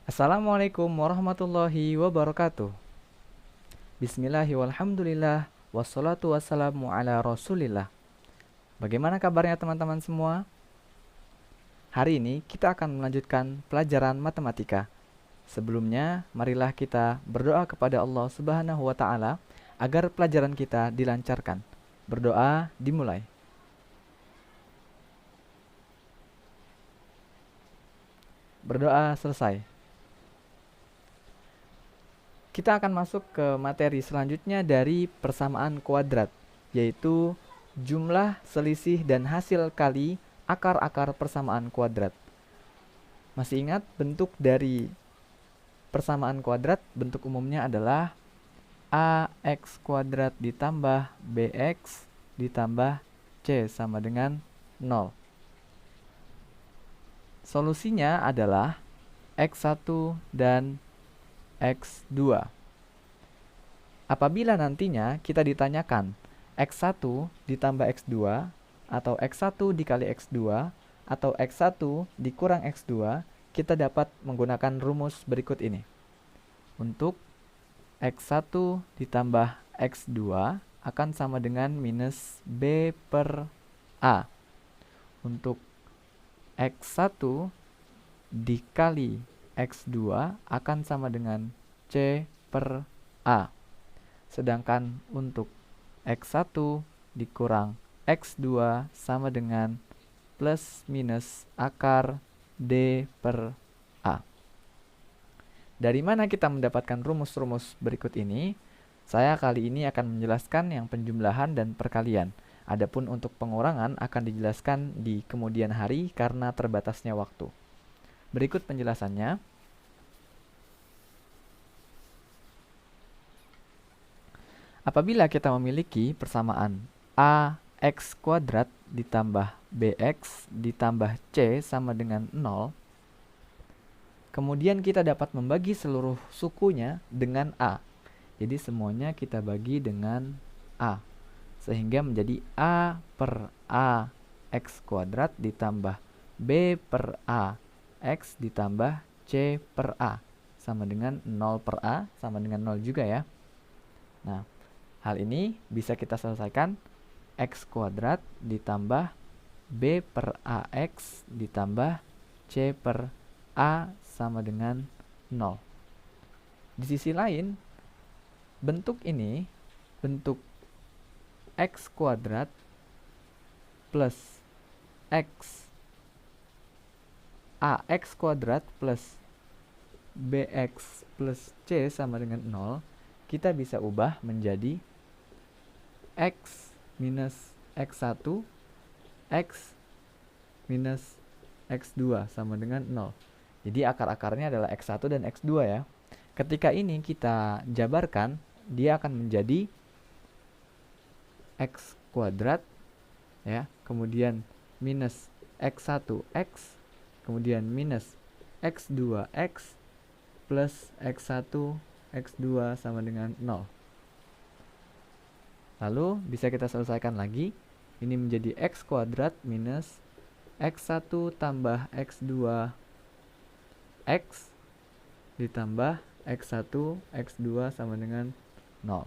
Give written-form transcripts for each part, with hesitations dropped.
Assalamualaikum warahmatullahi wabarakatuh. Bismillahi walhamdulillah wassalatu wassalamu ala rasulillah. Bagaimana kabarnya teman-teman semua? Hari ini kita akan melanjutkan pelajaran matematika. Sebelumnya, marilah kita berdoa kepada Allah Subhanahu wa taala agar pelajaran kita dilancarkan. Berdoa dimulai. Berdoa selesai. Kita akan masuk ke materi selanjutnya dari persamaan kuadrat, yaitu jumlah, selisih, dan hasil kali akar-akar persamaan kuadrat. Masih ingat bentuk dari persamaan kuadrat? Bentuk umumnya adalah ax kuadrat ditambah bx ditambah c sama dengan 0. Solusinya adalah x1 dan x2. Apabila nantinya kita ditanyakan x1 ditambah x2 atau x1 dikali x2 atau x1 dikurang x2, kita dapat menggunakan rumus berikut ini. Untuk x1 ditambah x2 akan sama dengan minus b per a. Untuk x1 dikali x2 akan sama dengan c per a. Sedangkan untuk x1 dikurang x2 sama dengan plus minus akar d per a. Dari mana kita mendapatkan rumus-rumus berikut ini? Saya kali ini akan menjelaskan yang penjumlahan dan perkalian. Adapun untuk pengurangan akan dijelaskan di kemudian hari karena terbatasnya waktu. Berikut penjelasannya. Apabila kita memiliki persamaan ax kuadrat ditambah bx ditambah c sama dengan 0, kemudian kita dapat membagi seluruh sukunya dengan a. Jadi semuanya kita bagi dengan a. Sehingga menjadi a per a x kuadrat ditambah b per a x ditambah c per a sama dengan 0 per a sama dengan 0 juga ya. Nah, hal ini bisa kita selesaikan. X kuadrat ditambah b per ax ditambah c per a sama dengan 0. Di sisi lain, bentuk ini, bentuk x kuadrat plus x ax kuadrat plus bx plus c sama dengan 0, kita bisa ubah menjadi x minus x1 x minus x2 sama dengan 0. Jadi akar-akarnya adalah x1 dan x2 ya. Ketika ini kita jabarkan, dia akan menjadi x kuadrat ya, kemudian minus x1x, kemudian minus x2x plus x1 x2 sama dengan 0. Lalu bisa kita selesaikan lagi. Ini menjadi x kuadrat minus x1 tambah x2 x ditambah x1 x2 sama dengan 0.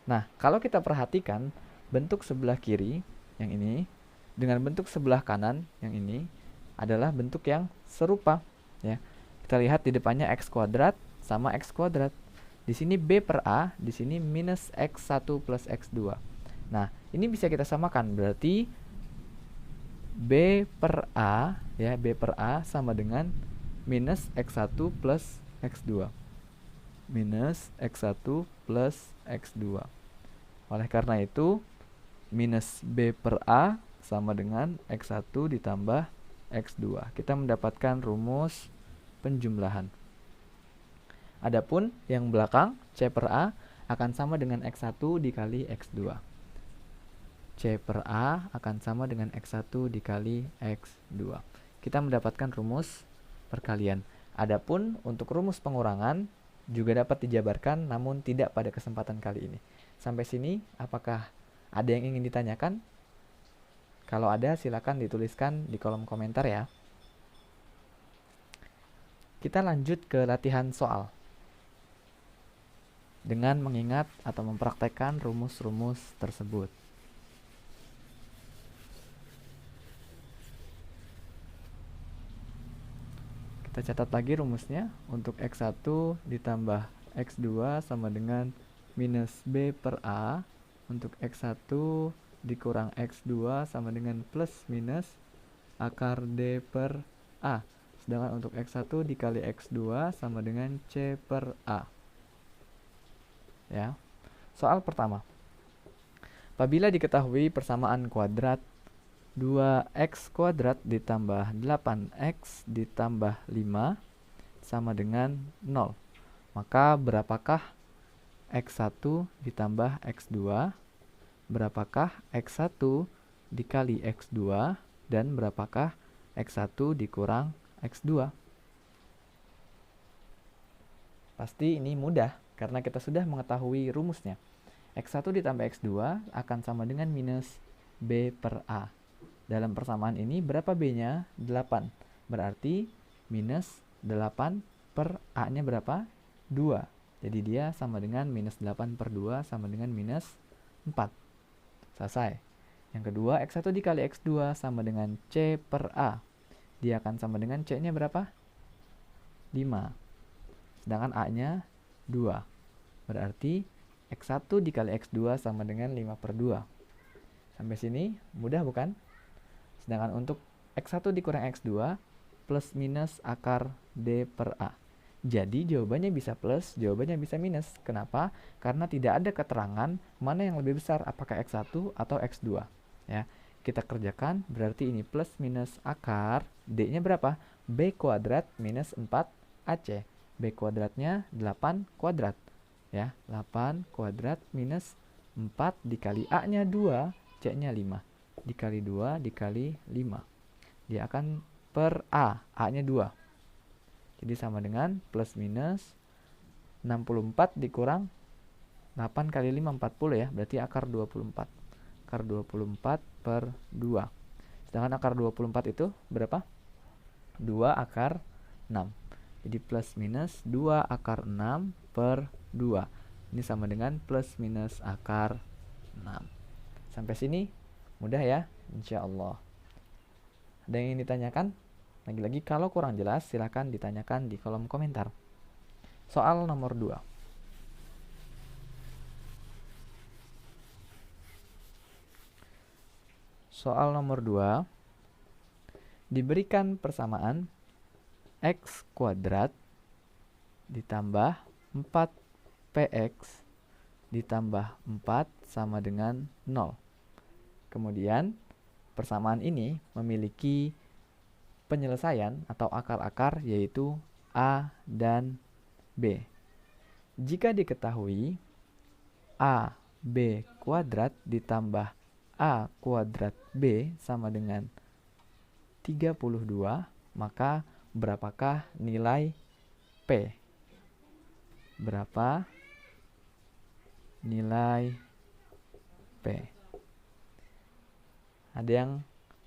Nah, kalau kita perhatikan bentuk sebelah kiri yang ini dengan bentuk sebelah kanan yang ini adalah bentuk yang serupa ya. Kita lihat di depannya x kuadrat sama x kuadrat. Di sini b per a, di sini minus x1 plus x2. Nah, ini bisa kita samakan, berarti b per a ya, b per a sama dengan minus x1 plus x2. Minus x1 plus x2. Oleh karena itu, minus b per a sama dengan x1 ditambah x2. Kita mendapatkan rumus penjumlahan. Adapun yang belakang, c per a akan sama dengan x1 dikali x2. C per a akan sama dengan x1 dikali x2. Kita mendapatkan rumus perkalian. Adapun untuk rumus pengurangan juga dapat dijabarkan namun tidak pada kesempatan kali ini. Sampai sini, apakah ada yang ingin ditanyakan? Kalau ada, silakan dituliskan di kolom komentar ya. Kita lanjut ke latihan soal dengan mengingat atau mempraktekkan rumus-rumus tersebut. Kita catat lagi rumusnya. Untuk X1 ditambah X2 sama dengan minus B per A. Untuk X1 dikurang X2 sama dengan plus minus akar D per A. Sedangkan untuk X1 dikali X2 sama dengan C per A. Ya. Soal pertama. Apabila diketahui persamaan kuadrat 2x kuadrat ditambah 8x ditambah 5 sama dengan 0, maka berapakah X1 ditambah X2, berapakah X1 dikali X2, dan berapakah X1 dikurang X2? Pasti ini mudah, karena kita sudah mengetahui rumusnya. X1 ditambah X2 akan sama dengan minus B per A. Dalam persamaan ini berapa B-nya? 8. Berarti minus 8 per A-nya berapa? 2. Jadi dia sama dengan minus 8 per 2 sama dengan minus 4. Selesai. Yang kedua, X1 dikali X2 sama dengan C per A. Dia akan sama dengan C-nya berapa? 5. Sedangkan A-nya 2. Berarti X1 dikali X2 sama dengan 5 per 2. Sampai sini mudah bukan? Sedangkan untuk X1 dikurang X2 plus minus akar D per A. Jadi jawabannya bisa plus, jawabannya bisa minus. Kenapa? Karena tidak ada keterangan mana yang lebih besar, apakah X1 atau X2. Ya, kita kerjakan, berarti ini plus minus akar D-nya berapa? B kuadrat minus 4AC. B kuadratnya 8 kuadrat. Ya, 8 kuadrat minus 4 dikali A-nya 2, C-nya 5. Dikali 2 dikali 5. Dia akan per A, A-nya 2. Jadi sama dengan plus minus 64 dikurang 8 kali 5, 40 ya. Berarti akar 24. Akar 24 per 2. Sedangkan akar 24 itu berapa? 2 akar 6. Jadi plus minus 2 akar 6 per 2. Ini sama dengan plus minus akar 6. Sampai sini mudah ya, insya Allah. Ada yang ingin ditanyakan? Lagi-lagi kalau kurang jelas silahkan ditanyakan di kolom komentar. Soal nomor 2. Soal nomor 2. Diberikan persamaan X kuadrat ditambah 4px ditambah 4 sama dengan 0. Kemudian persamaan ini memiliki penyelesaian atau akar-akar yaitu A dan B. Jika diketahui A B kuadrat ditambah A kuadrat B sama dengan 32, maka berapakah nilai P? Berapa nilai P? Ada yang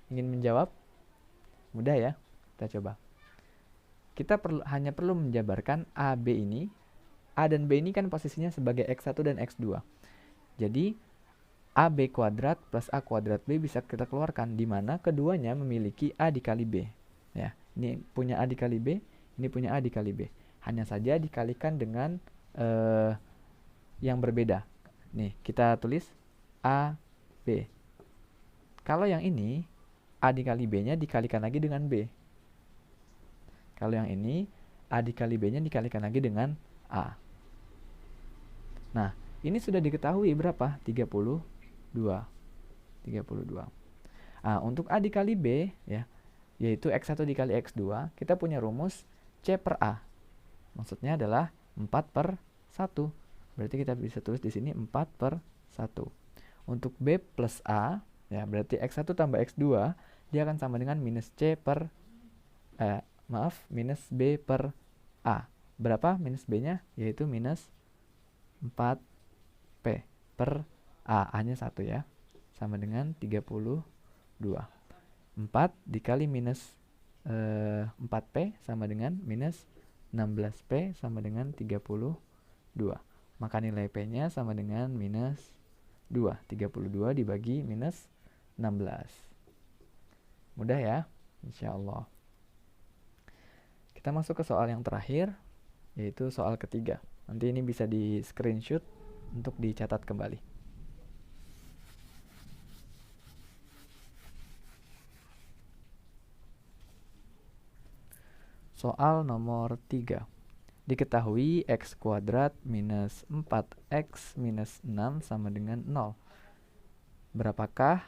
ingin menjawab? Mudah ya, kita coba. Kita hanya perlu menjabarkan A, B ini. A dan B ini kan posisinya sebagai X1 dan X2. Jadi, AB kuadrat plus A kuadrat B bisa kita keluarkan, di mana keduanya memiliki A dikali B. Ya, ini punya A dikali B, ini punya A dikali B. Hanya saja dikalikan dengan yang berbeda. Nih, kita tulis A, B. Kalau yang ini, A dikali B-nya dikalikan lagi dengan B. Kalau yang ini, A dikali B-nya dikalikan lagi dengan A. Nah, ini sudah diketahui berapa? 32. Nah, untuk A dikali B, ya, yaitu X1 dikali X2, kita punya rumus C per A. Maksudnya adalah 4 per 1. Berarti kita bisa tulis di sini 4 per 1. Untuk B plus A, ya, berarti X1 tambah X2, dia akan sama dengan minus minus B per A. Berapa minus B-nya? Yaitu minus 4P per A. A-nya 1 ya. Sama dengan 32. 4 dikali minus 4P sama dengan minus 16P sama dengan 32. Maka nilai P-nya sama dengan minus 2. 32 dibagi minus 16. Mudah ya, insya Allah. Kita masuk ke soal yang terakhir, yaitu soal ketiga. Nanti ini bisa di screenshot untuk dicatat kembali. Soal nomor 3. Diketahui x kuadrat minus 4x minus 6 sama dengan 0. Berapakah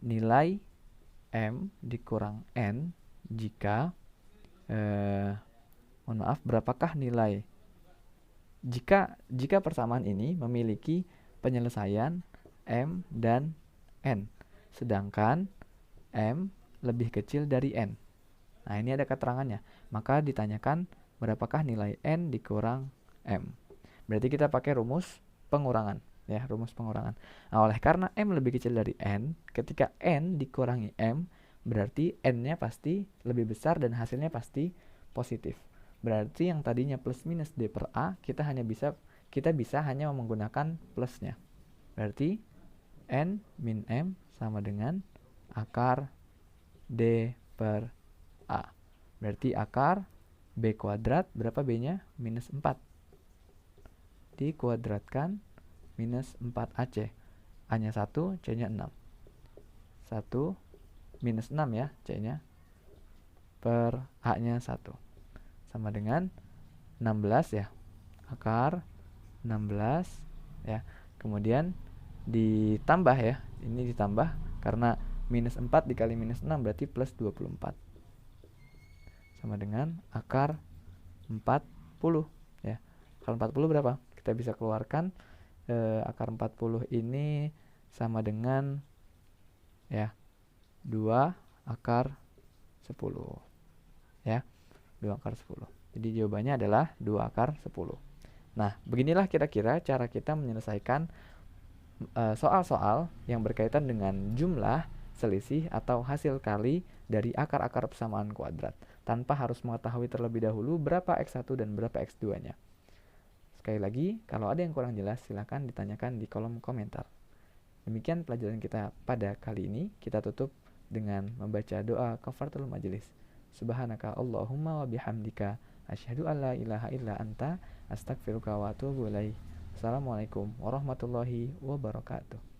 nilai m dikurang n jika berapakah nilai jika persamaan ini memiliki penyelesaian m dan n, sedangkan m lebih kecil dari n. Nah, ini ada keterangannya. Maka ditanyakan berapakah nilai n dikurang m. Berarti kita pakai rumus pengurangan, ya, rumus pengurangan. Nah, oleh karena m lebih kecil dari n, ketika n dikurangi m, berarti n-nya pasti lebih besar dan hasilnya pasti positif. Berarti yang tadinya plus minus d per a, kita bisa hanya menggunakan plusnya. Berarti n min m sama dengan akar d per a. Berarti akar b kuadrat, berapa b-nya? Minus 4. Dikuadratkan minus 4ac. A-nya 1, c-nya 6. 1 minus 6 ya, c-nya. Per a-nya 1. Sama dengan 16 ya. Akar 16 ya. Kemudian ditambah ya. Ini ditambah karena minus 4 dikali minus 6 berarti plus 24. Sama dengan akar 40 ya. Akar 40 berapa? Kita bisa keluarkan akar 40 ini sama dengan ya 2 akar 10 ya. 2 akar 10. Jadi jawabannya adalah 2 akar 10. Nah, beginilah kira-kira cara kita menyelesaikan soal-soal yang berkaitan dengan jumlah, selisih, atau hasil kali dari akar-akar persamaan kuadrat, tanpa harus mengetahui terlebih dahulu berapa x1 dan berapa x2-nya. Sekali lagi, kalau ada yang kurang jelas, silakan ditanyakan di kolom komentar. Demikian pelajaran kita pada kali ini. Kita tutup dengan membaca doa kafaratul majelis. Subhanaka Allahumma wa bihamdika asyhadu an la ilaha illa anta astaghfiruka wa atubu ilaik. Assalamualaikum warahmatullahi wabarakatuh.